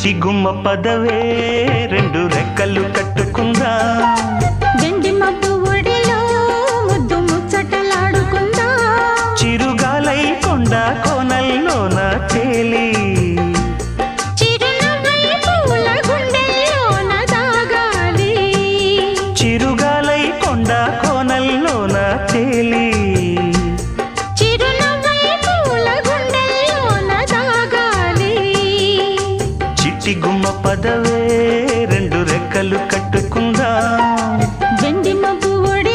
చిగుమ్మ పదవే రెండు రెక్కలు కట్టుకుందా గండి మబ్బు ఒడిలో ముద్దు ముచ్చటలాడుకుందా చిరుగాలై కొండ కోనల్లోన తేలి చిరునవ్వై పూల గుండెల్లోన దాగాలి చిరుగాలై కొండ కోనల్లోన తేలి చిరునవ్వై పూల గుండెల్లోన దాగాలి చిట్టి గుమ్మ పదవే రెండు రెక్కలు కట్టుకుందా గండి మబ్బు ఒడి